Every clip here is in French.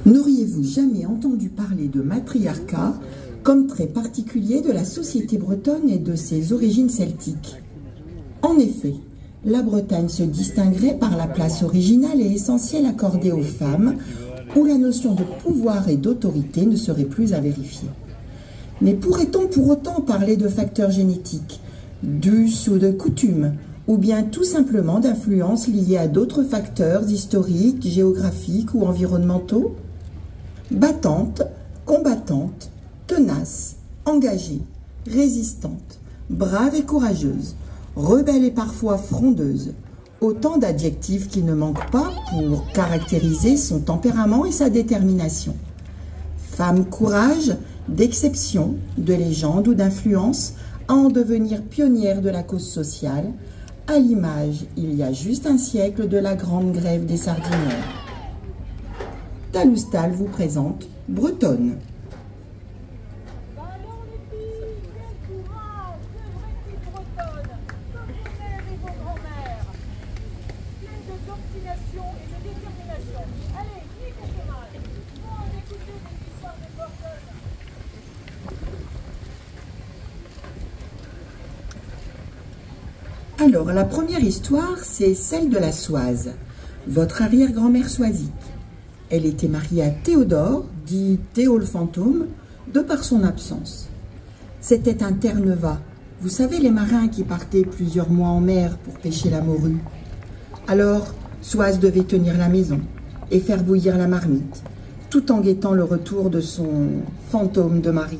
N'auriez-vous jamais entendu parler de matriarcat comme trait particulier de la société bretonne et de ses origines celtiques? En effet, la Bretagne se distinguerait par la place originale et essentielle accordée aux femmes, où la notion de pouvoir et d'autorité ne serait plus à vérifier. Mais pourrait-on pour autant parler de facteurs génétiques, d'us ou de coutumes, ou bien tout simplement d'influences liées à d'autres facteurs historiques, géographiques ou environnementaux? Battante, combattante, tenace, engagée, résistante, brave et courageuse, rebelle et parfois frondeuse, autant d'adjectifs qui ne manquent pas pour caractériser son tempérament et sa détermination. Femme courage, d'exception, de légende ou d'influence, à en devenir pionnière de la cause sociale, à l'image, il y a juste un siècle, de la grande grève des sardinières. Taloustal vous présente Bretonne. Alors, la première histoire, c'est celle de la Soise, votre arrière-grand-mère soisique. Elle était mariée à Théodore, dit Théo le fantôme, de par son absence. C'était un Terre-Neuva, vous savez, les marins qui partaient plusieurs mois en mer pour pêcher la morue. Alors, Soise devait tenir la maison et faire bouillir la marmite, tout en guettant le retour de son fantôme de mari.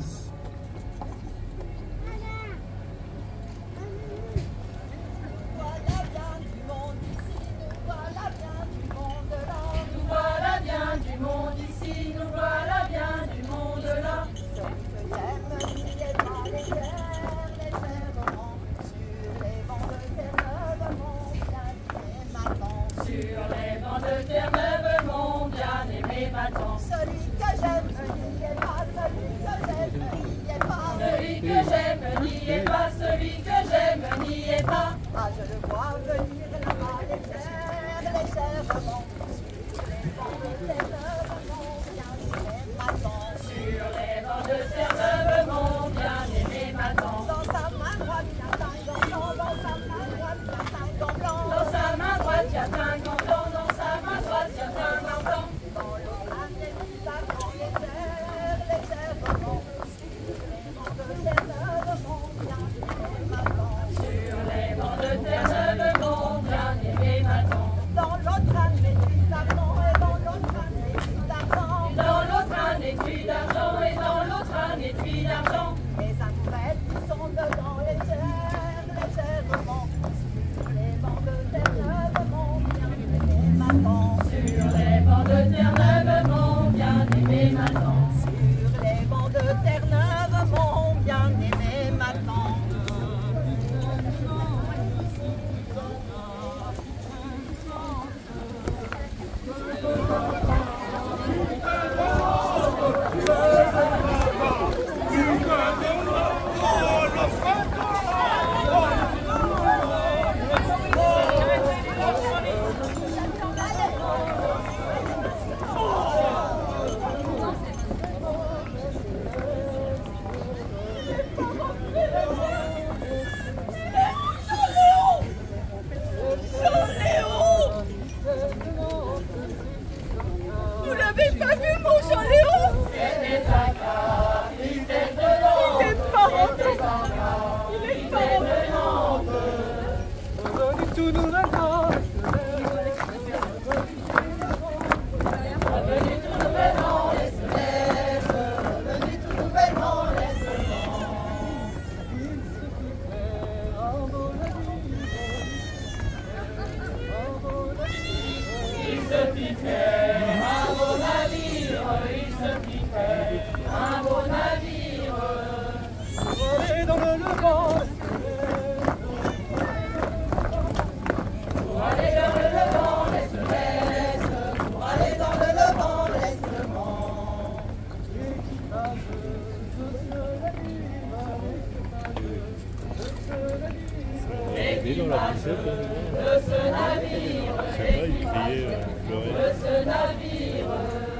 De ce navire,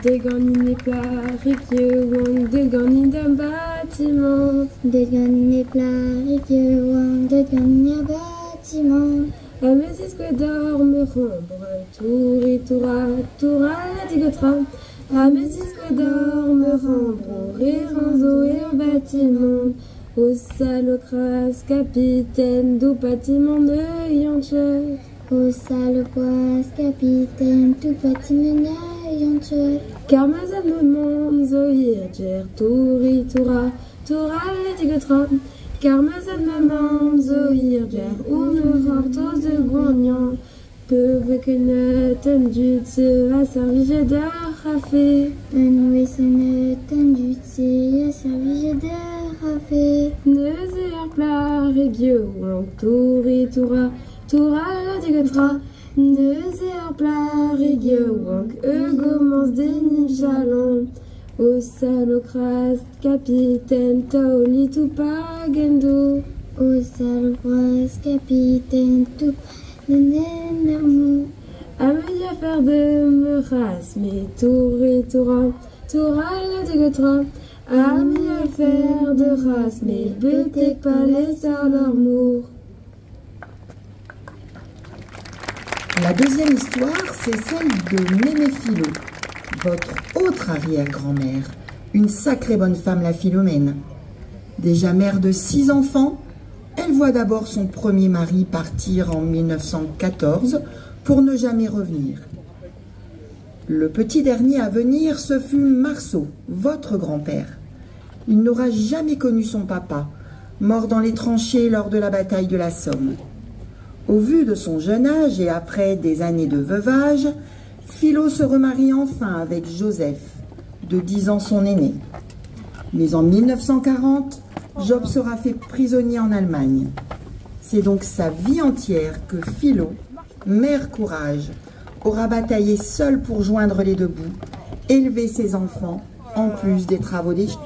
Des garnines plats, rivieux, wang, des garnines d'un bâtiment. Des garnines plats, rivieux, wang, des garnines d'un bâtiment. À mes que dorme rembre, touri, toura, toura, la digotra. À mes que dorme rembre, riranzo et un bâtiment. Au salocras, capitaine, du bâtiment de Yanche. Au salocras, capitaine, du bâtiment de Yanche. Carmazan maman, zoïr, ger, touri, toura, toura, la digotra. Carmazan maman, zoïr, ger, ou me hortos de Guagnan. Peu vekene tendu tse a servi de rafé. Un ouessene tendu tse a servi de rafé. Neuzer plat régueux, ou touri, toura, toura, la digotra. Neuzer plat régueux, ou eugomans denim chalon. Au salocras, capitaine, taoli tout pagendo. Au salocras, capitaine, tout pagendo. À me faire de me ras, mais touri, toura, toura, la digotra. À me faire de race, mais bete pas les à l'amour. La deuxième histoire, c'est celle de Mémé Philo, votre autre arrière-grand-mère, une sacrée bonne femme, la Philomène. Déjà mère de 6 enfants, elle voit d'abord son premier mari partir en 1914 pour ne jamais revenir. Le petit dernier à venir, ce fut Marceau, votre grand-père. Il n'aura jamais connu son papa, mort dans les tranchées lors de la bataille de la Somme. Au vu de son jeune âge et après des années de veuvage, Philo se remarie enfin avec Joseph, de 10 ans son aîné. Mais en 1940, Job sera fait prisonnier en Allemagne. C'est donc sa vie entière que Philo, mère courage, aura bataillé seule pour joindre les deux bouts, élever ses enfants, en plus des travaux des champs.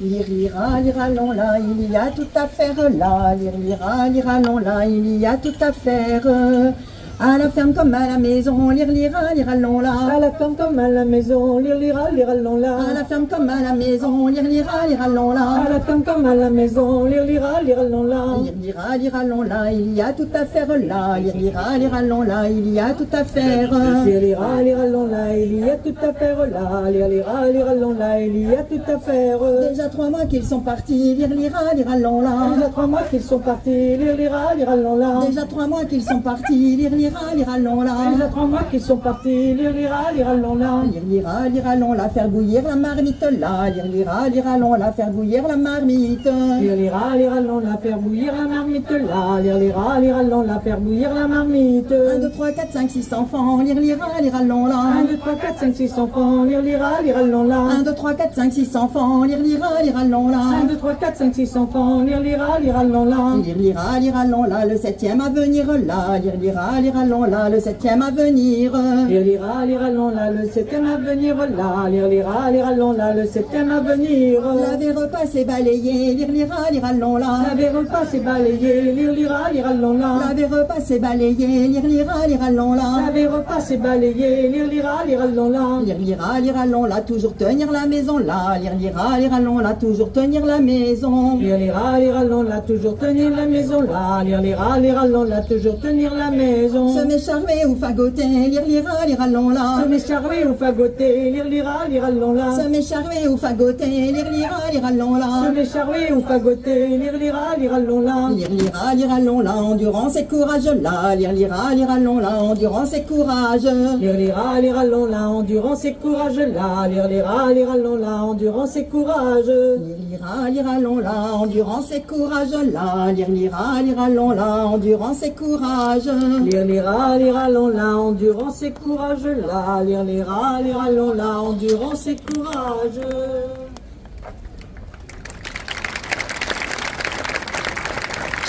Lire, lire, allons là, il y a tout à faire là. Lire, allons là, il y a tout à faire. À la ferme comme à la maison, lire, allons là. À la ferme comme à la maison, lire, allons là. À la ferme comme à la maison, lire, allons là. À la ferme comme à la maison, lire, allons là. Lire, allons là, il y a tout à faire là. Lire, allons là, il y a tout à faire. Lire, allons là, il y a tout à faire là. Lire, allons là, il y a tout à faire. Déjà 3 mois qu'ils sont partis, lire, allons là. Déjà 3 mois qu'ils sont partis, lire, allons là. Déjà 3 mois qu'ils sont partis, lire, allons là. Déjà 3 mois qu'ils sont partis, lire, allons là. Lire, allons là, faire bouillir la marmite là. Lire, allons là, faire bouillir la marmite. Lire, allons là, faire bouillir la marmite là. Lire, allons là, faire bouillir la marmite. 1, 2, 3, 4, 5, 6 enfants, lire, allons là. 1, 2, 3, 4, 5, 6 enfants, lire, allons là. 1, 2, 3, 4, 5, 6 enfants, lire, allons là. 1, 2, 3, 4, 5, 6 enfants, lire, allons là. Lire, allons là, le 7e à venir là. Lire, allons là, le 7e à venir. Lire, allons là, le 7e à venir là. Lire, allons là, le 7e à venir. Laver, repasser, balayer, lire, allons là. Laver, repasser, balayer, lire, allons là. Laver, repasser, balayer, lire, allons là. Laver, repasser, balayer, lire, allons là. Lire, allons là, toujours tenir la maison là. Lire, allons là, toujours tenir la maison. Lire, allons là, toujours tenir la maison là. Lire, allons là, toujours tenir la maison. non. Se m'écharver ou fagoter, lire, lira, lirallon là. Se m'écharver ou fagoter, lire, lira, lirallon là. Se m'écharver ou fagoter, lire, lira, lirallon là. Se m'écharver ou fagoter, lire, lira, lirallon là. Lire, lira, lirallon là, endurance et courage là. Lire, lira, lirallon là, endurance et courage. Lire, lira, lirallon là, endurance et courage là. Lire, lira, lirallon là, endurance et courage. Lire, lira, lirallon là, endurance et courage là. Lire, lira, lirallon là, endurance et courage. Lire, lira, lirallon là, endurance et courage là. Lire, lira, lirallon là, endurance et courage.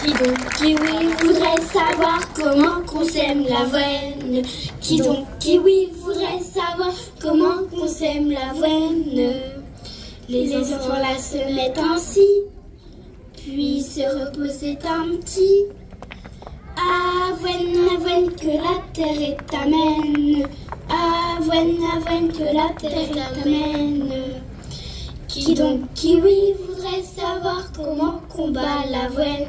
Qui donc, qui oui, voudrait savoir comment qu'on sème l'avoine? Qui donc, qui oui, voudrait savoir comment qu'on sème l'avoine? Les enfants là se mettent ainsi, puis se reposaient un petit. Avoine, avoine, que la terre est amène. Avoine, avoine, que la terre est amène. Qui donc, qui oui, voudrait savoir comment combat l'avoine?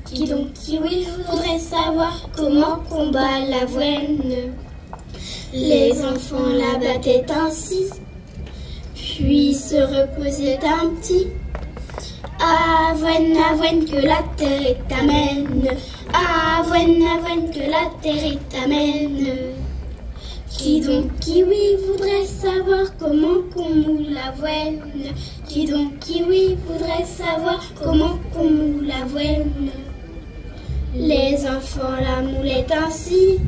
Qui donc, qui oui, voudrait savoir comment combat l'avoine? Les enfants la battaient ainsi, puis se reposaient un petit. Avoine, avoine, que la terre est amène. Avoine, avoine, que la terre est amène. Qui donc, qui oui, voudrait savoir comment qu'on moule l'avoine? Qui donc, qui oui, voudrait savoir comment qu'on moule l'avoine? Les enfants la moulaient ainsi,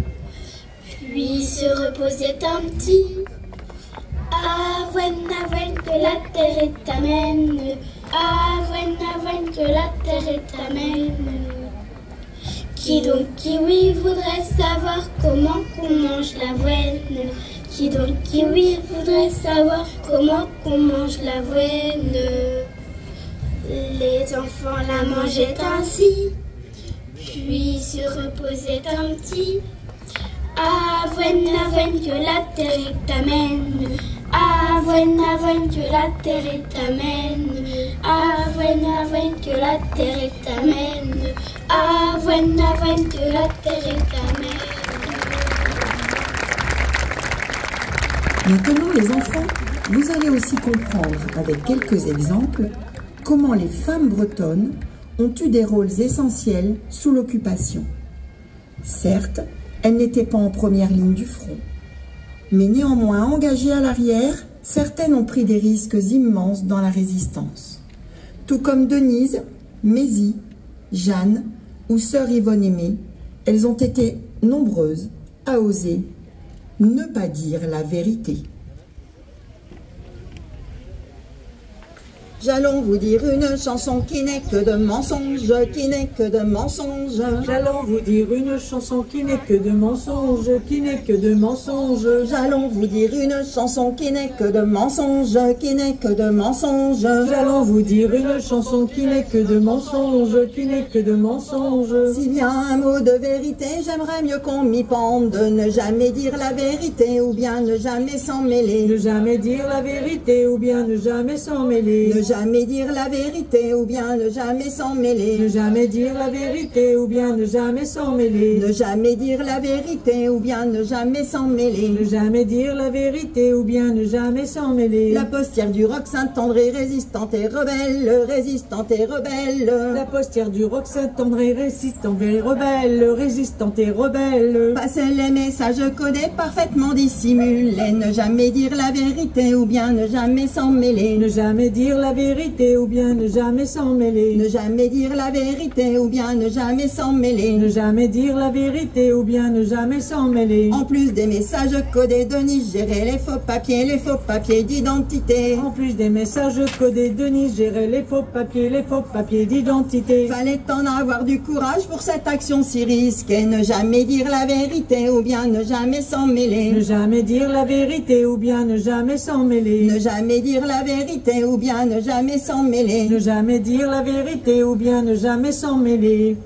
puis se reposaient un petit. Avoine, avoine, que la terre est amène. Avoine, avoine, que la terre est amène. Qui donc, qui oui, voudrait savoir comment qu'on mange l'avoine? Qui donc, qui oui, voudrait savoir comment qu'on mange l'avoine? Les enfants la mangeaient ainsi, puis se reposaient un petit. Avoine, avoine, que la terre est amène. Avoine, avoine, que la terre est amène. Avoine, avoine, que la terre est amène. Avoine, avoine, que la terre est amène. Maintenant les enfants, vous allez aussi comprendre avec quelques exemples comment les femmes bretonnes ont eu des rôles essentiels sous l'occupation. Certes, elles n'étaient pas en première ligne du front, mais néanmoins engagées à l'arrière, certaines ont pris des risques immenses dans la résistance. Tout comme Denise, Mésie, Jeanne ou sœur Yvonne Aimée, elles ont été nombreuses à oser ne pas dire la vérité. J'allons vous dire une chanson qui n'est que de mensonges, qui n'est que de mensonges. J'allons vous dire une chanson qui n'est que de mensonges, qui n'est que de mensonges. J'allons vous dire une chanson qui n'est que de mensonges, qui n'est que de mensonges. J'allons vous dire une chanson qui n'est que de mensonges, qui n'est que de mensonges. S'il y a un mot de vérité, j'aimerais mieux qu'on m'y pende. Ne jamais dire la vérité ou bien ne jamais s'en mêler. Ne jamais dire la vérité ou bien ne jamais s'en mêler. Ne jamais dire la vérité ou bien ne jamais s'en mêler. Ne jamais dire la vérité ou bien ne jamais s'en mêler. Ne jamais dire la vérité ou bien ne jamais s'en mêler. Ne jamais dire la vérité ou bien ne jamais s'en mêler. La postière du roc Saint-André, résistante et rebelle, résistante et rebelle. La postière du roc Saint-André, résistante et rebelle, résistante et rebelle. Passez les messages codés parfaitement dissimulés. Ne jamais dire la vérité ou bien ne jamais s'en mêler. Ne jamais dire la vérité ou bien ne jamais s'en mêler. Ne jamais dire la vérité ou bien ne jamais s'en mêler. Ne jamais dire la vérité ou bien ne jamais s'en mêler. En plus des messages codés Denise gérait les faux papiers d'identité. En plus des messages codés Denise gérait les faux papiers d'identité. Fallait en avoir du courage pour cette action si risquée. Ne jamais dire la vérité ou bien ne jamais s'en mêler. Ne jamais dire la vérité ou bien ne jamais s'en mêler. Ne jamais dire la vérité ou bien ne jamais s'en mêler. Ne jamais dire la vérité ou bien ne jamais s'en mêler.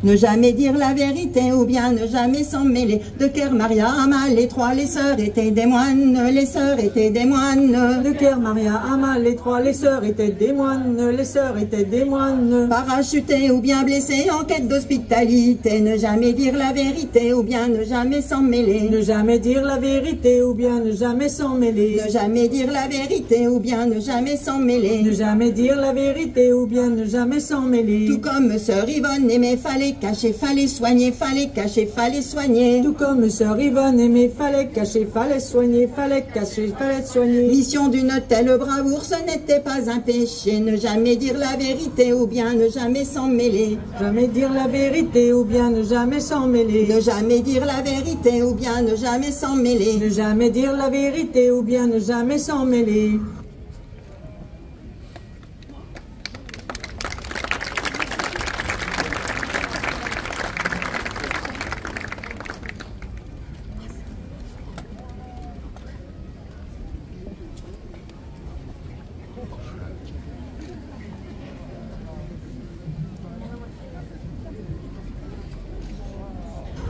Ne jamais dire la vérité ou bien ne jamais s'en mêler. De Ker Mariam, les trois, les sœurs étaient des moines, les sœurs étaient des moines. De Ker Mariam, les trois, les sœurs étaient des moines, les sœurs étaient des moines. Parachutés ou bien blessés en quête d'hospitalité. Ne jamais dire la vérité ou bien ne jamais s'en mêler. Ne jamais dire la vérité ou bien ne jamais s'en mêler. Ne jamais dire la vérité ou bien ne jamais s'en mêler. Ne jamais dire la vérité ou bien ne jamais s'en mêler. Tout comme sœur Yvonne aimait, fallait cacher, fallait soigner, fallait cacher, fallait soigner. Tout comme sœur Yvonne aimait, fallait cacher, fallait soigner, fallait cacher, fallait soigner. Mission d'une telle bravoure, ce n'était pas un péché. Ne jamais dire la vérité ou bien ne jamais s'en mêler. Jamais dire la vérité ou bien ne jamais s'en mêler. Ne jamais dire la vérité ou bien ne jamais s'en mêler. Ne jamais dire la vérité ou bien ne jamais s'en mêler.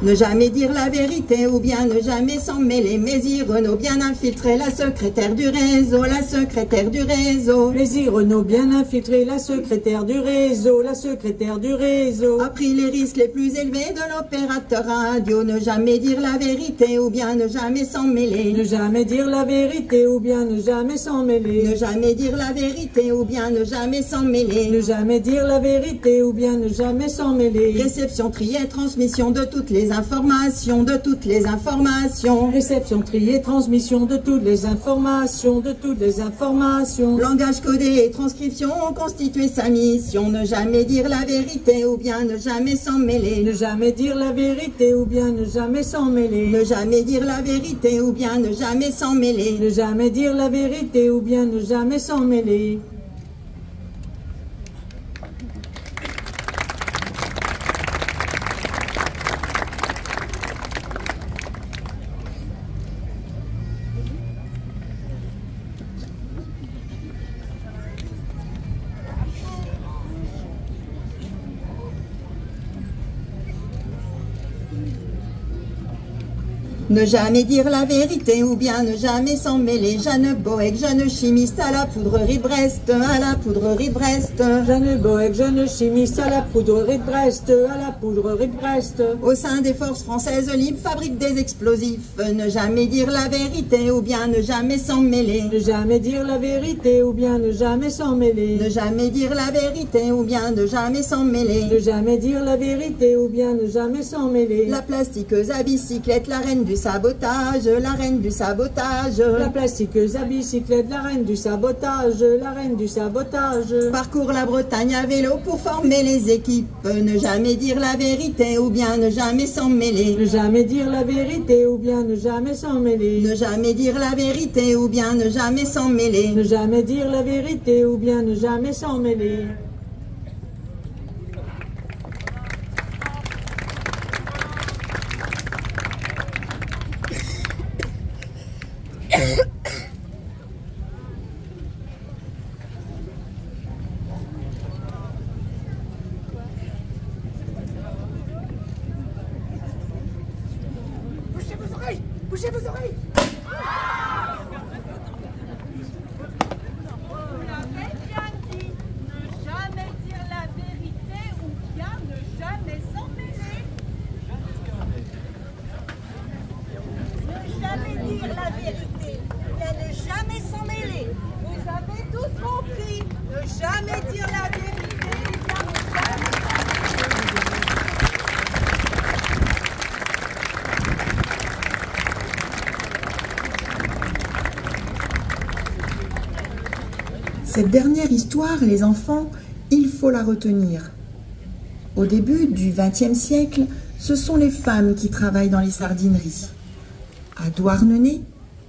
Ne jamais dire la vérité ou bien ne jamais s'en mêler. Mézy Renaud bien infiltré, la secrétaire du réseau, la secrétaire du réseau. Mézy Renaud bien infiltré, la secrétaire du réseau, la secrétaire du réseau. A pris les risques les plus élevés de l'opérateur radio. Ne jamais dire la vérité ou bien ne jamais s'en mêler. Ne jamais dire la vérité ou bien ne jamais s'en mêler. Ne jamais dire la vérité ou bien ne jamais s'en mêler. Ne jamais dire la vérité ou bien ne jamais s'en mêler. Réception, tri et transmission de toutes les informations, de toutes les informations. Réception, tri et transmission de toutes les informations, de toutes les informations. Langage codé et transcription ont constitué sa mission. Ne jamais dire la vérité ou bien ne jamais s'en mêler. Ne jamais dire la vérité ou bien ne jamais s'en mêler. Ne jamais dire la vérité ou bien ne jamais s'en mêler. Ne jamais dire la vérité ou bien ne jamais s'en mêler. Ne jamais dire la vérité ou bien ne jamais s'en mêler. Jeanne Boec, jeune chimiste à la poudrerie de Brest, à la poudrerie de Brest. Jeanne Boec, jeune chimiste à la poudrerie de Brest, à la poudrerie de Brest. Au sein des forces françaises libres, fabrique des explosifs. Ne jamais dire la vérité ou bien ne jamais s'en mêler. Ne jamais dire la vérité ou bien ne jamais s'en mêler. Ne jamais dire la vérité ou bien ne jamais s'en mêler. Ne jamais dire la vérité ou bien ne jamais s'en mêler. La plastiqueuse à bicyclette, la reine du sabotage, la reine du sabotage. La plastiqueuse à bicyclette, la reine du sabotage, la reine du sabotage. Parcourt la Bretagne à vélo pour former les équipes. Ne jamais dire la vérité ou bien ne jamais s'en mêler. Ne jamais dire la vérité ou bien ne jamais s'en mêler. Ne jamais dire la vérité ou bien ne jamais s'en mêler. Ne jamais dire la vérité ou bien ne jamais s'en mêler. Bougez vos oreilles! Bougez vos oreilles! Vous l'avez bien dit, ne jamais dire la vérité ou bien ne jamais s'en mêler. Ne jamais dire la vérité ou bien ne jamais s'en mêler. Vous avez tous compris, ne jamais dire la vérité ou bien ne jamais s'en mêler. Cette dernière histoire, les enfants, il faut la retenir. Au début du XXe siècle, ce sont les femmes qui travaillent dans les sardineries. À Douarnenez,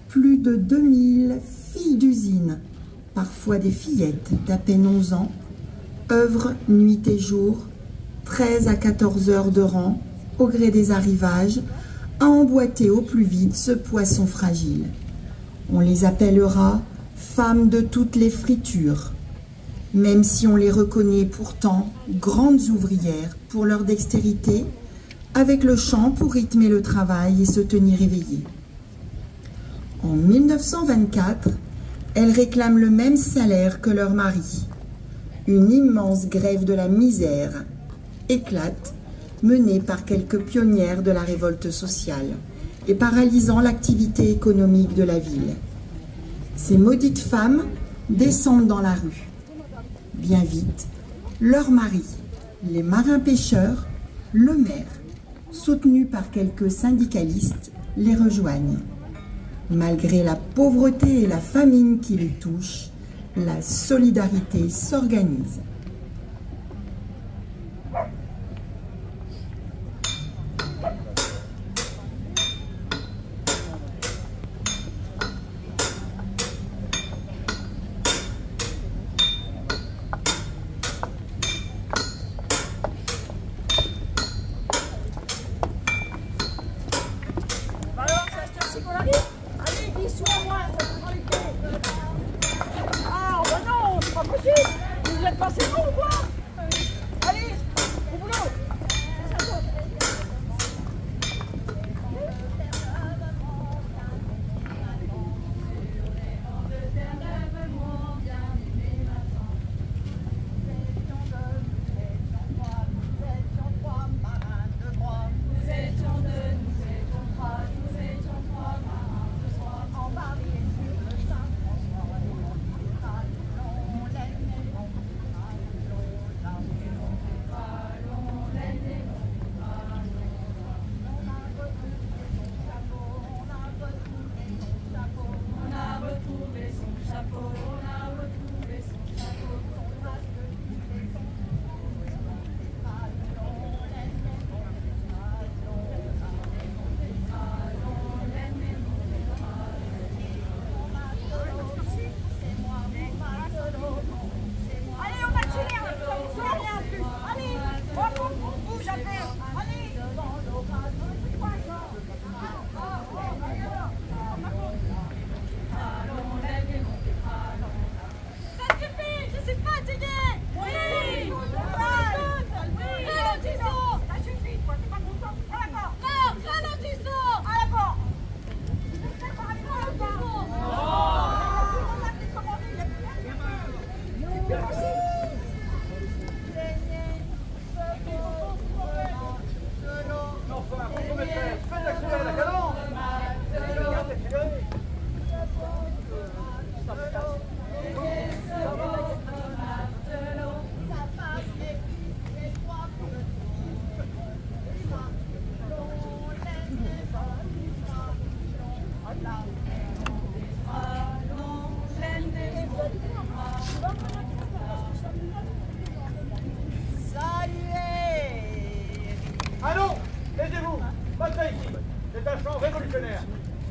plus de 2000 filles d'usine, parfois des fillettes d'à peine 11 ans, œuvrent nuit et jour, 13 à 14 heures de rang, au gré des arrivages, à emboîter au plus vite ce poisson fragile. On les appellera femmes de toutes les fritures, même si on les reconnaît pourtant grandes ouvrières pour leur dextérité, avec le chant pour rythmer le travail et se tenir éveillées. En 1924, elles réclament le même salaire que leur mari. Une immense grève de la misère éclate, menée par quelques pionnières de la révolte sociale et paralysant l'activité économique de la ville. Ces maudites femmes descendent dans la rue. Bien vite, leurs maris, les marins-pêcheurs, le maire, soutenus par quelques syndicalistes, les rejoignent. Malgré la pauvreté et la famine qui les touchent, la solidarité s'organise.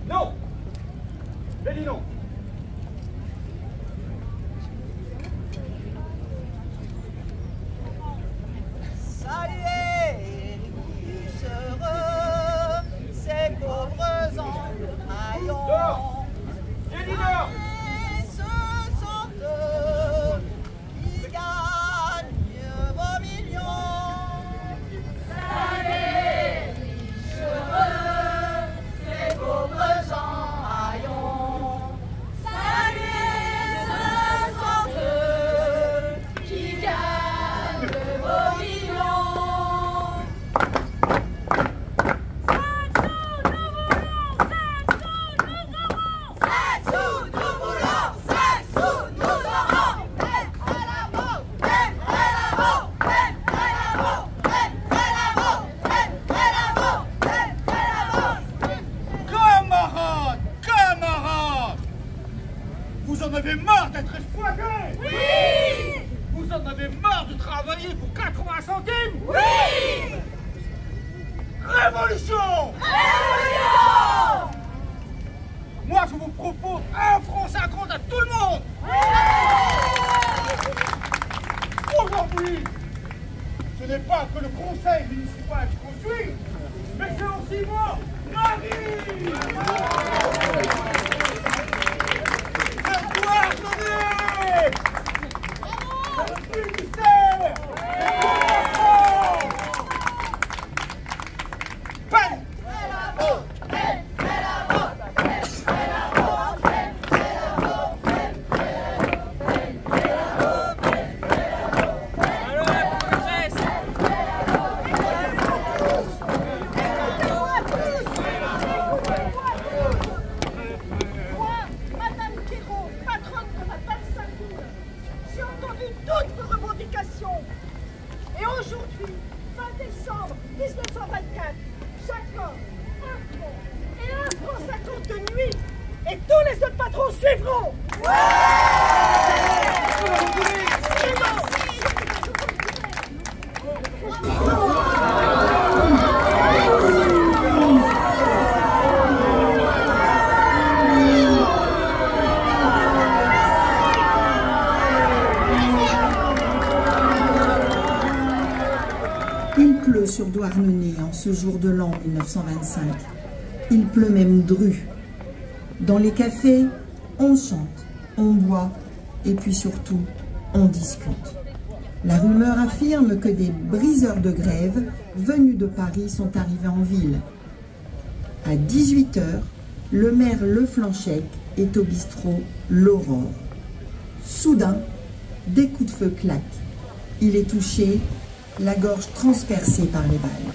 Non! J'ai dit non! Saluez, tous heureux, ces pauvres entraillants. Dehors! J'ai dit dehors! Et ce sont eux qui gagnent vos millions. Saluez, riches heureux, ces pauvres entraillants. Saluez, ce sont eux qui gagnent vos millions. Vous en avez marre d'être exploité? Oui! Vous en avez marre de travailler pour 80 centimes? Oui! Révolution! Révolution! Moi, je vous propose 1,50 € à tout le monde! Oui! Aujourd'hui, ce n'est pas que le conseil municipal qui construit, mais c'est aussi moi, Marie! toutes vos revendications. Et aujourd'hui, 20 décembre 1924, chaque homme, un franc et 1 franc 50 de nuit. Et tous les autres patrons suivront. Il pleut sur Douarnenez en ce jour de l'an 1925. Il pleut même dru. Dans les cafés, on chante, on boit et puis surtout, on discute. La rumeur affirme que des briseurs de grève venus de Paris sont arrivés en ville. À 18 h, le maire Leflanchec est au bistrot L'Aurore. Soudain, des coups de feu claquent. Il est touché, la gorge transpercée par les balles.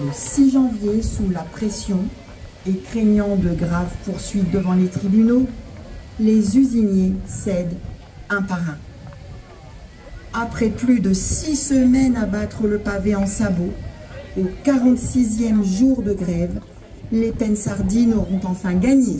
Le 6 janvier, sous la pression et craignant de graves poursuites devant les tribunaux, les usiniers cèdent un par un. Après plus de 6 semaines à battre le pavé en sabots, au 46e jour de grève, les Pensardines auront enfin gagné.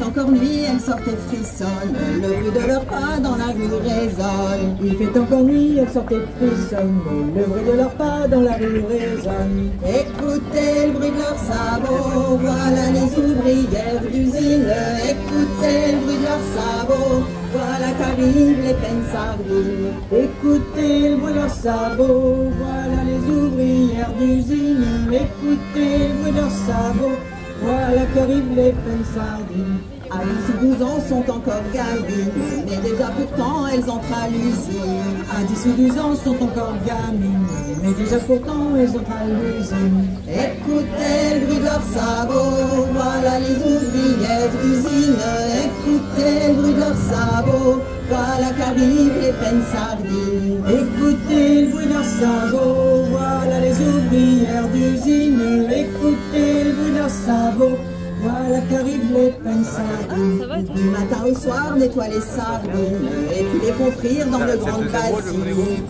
Encore nuit, elles sortent et frissonnent, le bruit de leurs pas dans la rue résonne. Il fait encore nuit, elles sortent et frissonnent, le bruit de leurs pas dans la rue résonne. Écoutez le bruit de leurs sabots, voilà les ouvrières d'usine. Écoutez le bruit de leurs sabots, voilà qu'arrivent les Pensardines. Écoutez le bruit de leurs sabots, voilà les ouvrières d'usine. Écoutez le bruit de leurs sabots, voilà qu'arrivent les Pensardines. À 10 ou 12 ans sont encore gamines, mais déjà pourtant elles entrent à l'usine. À 10 ou 12 ans sont encore gamines, mais déjà pourtant elles entrent à l'usine. Écoutez le bruit de leurs sabots, voilà les ouvrières d'usine. Écoutez le bruit de leurs sabots, voilà qu'arrivent les Pensardines. Écoutez le bruit de leurs sabots, voilà les ouvrières d'usine. Écoutez le bruit de leurs sabots, voilà qu'arrivent les Pensardines. Du matin au soir, nettoient les sardines et puis les font frire dans de grandes bassines.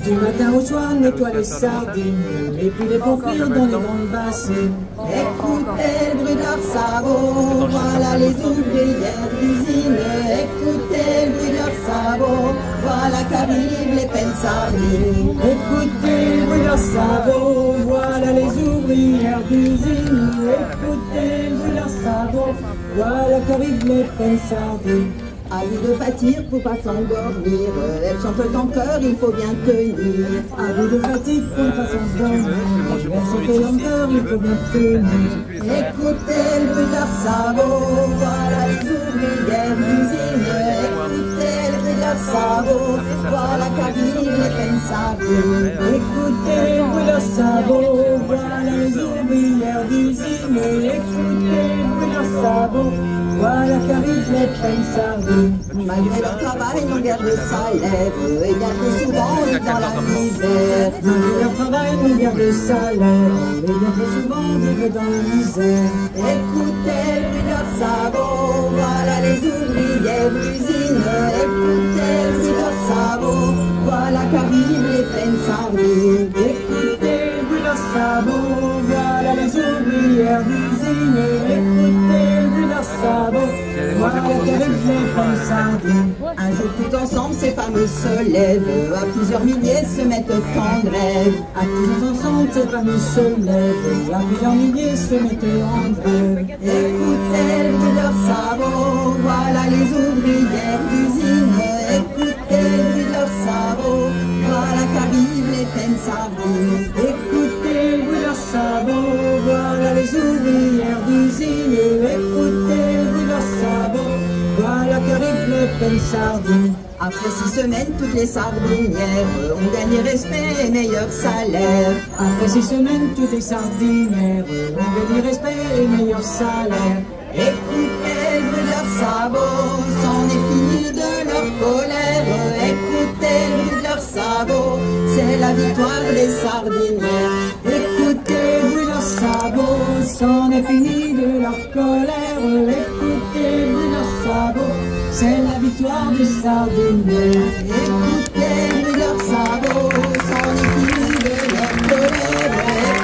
Du matin au soir, nettoient les sardines et puis les font frire dans de grandes bassines. Écoutez le bruit de leurs sabots, voilà les ouvrières d'usine. Écoutez le bruit de leurs sabots, voilà qu'arrivent les Pensardines. Écoutez le bruit de leurs sabots, voilà les ouvrières d'usine. Écoutez le bruit de leurs sabots, voilà qu'arrivent les Pensardines. À vous de pâtir pour pas s'endormir, elles chantent en chœur, il faut bien tenir. À vous de fatigue pour pas s'endormir, elles chantent en chœur, il faut bien tenir. Écoutez le bruit de leurs sabots, voilà les ouvrières d'usine. Écoutez le bruit de leurs sabots, voilà qu'arrivent les Pensardines. Écoutez le bruit de leurs sabots, voilà les ouvrières d'usine. Écoutez le bruit de leurs sabots, voilà qu'arrivent les Pensardines. Malgré leur travail, n'ont guère de salaire, et bien trop souvent vivent dans la misère. Malgré leur travail, n'ont guère de salaire, et bien trop souvent vivent dans la misère. Écoutez le bruit de leurs sabots, voilà les ouvrières d'usine. Écoutez le bruit de leurs sabots, voilà qu'arrivent les Pensardines. Écoutez le bruit de leurs sabots, voilà les ouvrières d'usine. Écoutez le bruit de leurs sabots, voilà qu'arrivent les Pensardines. Un jour tout ensemble ces femmes se lèvent, à plusieurs milliers se mettent en grève. À tous ensemble ces femmes se lèvent, à plusieurs milliers se mettent en grève. Écoutez le bruit de leurs sabots, voilà les ouvrières d'usine. Écoutez le bruit de leurs sabots, voilà qu'arrivent les Pensardines. Écoutez le bruit de leurs sabots, voilà les ouvrières d'usine. Écoutez le bruit de leurs sabots, voilà qu'arrivent les Pensardines. Après 6 semaines, toutes les sardinières ont gagné respect et meilleur salaire. Après 6 semaines, toutes les sardinières ont gagné respect et meilleur salaire. Écoutez le bruit de leurs sabots, c'en est fini de leur colère. Écoutez le bruit de leurs sabots. Sabot, c'est la victoire des sardinières. Écoutez le bruit de leurs sabots, c'en est fini de leur colère. Écoutez le bruit de leurs sabots, c'est la victoire des sardinières. Écoutez le bruit de leurs sabots, c'en est fini de leur colère.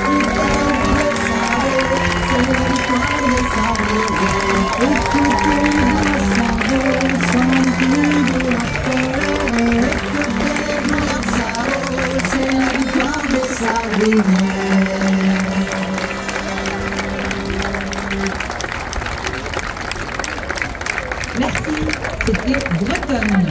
Écoutez le bruit des sabots, c'en est fini de leur colère. Écoutez le bruit de leurs sabots, c'est la victoire des sardinières. Merci, c'était Bretonne.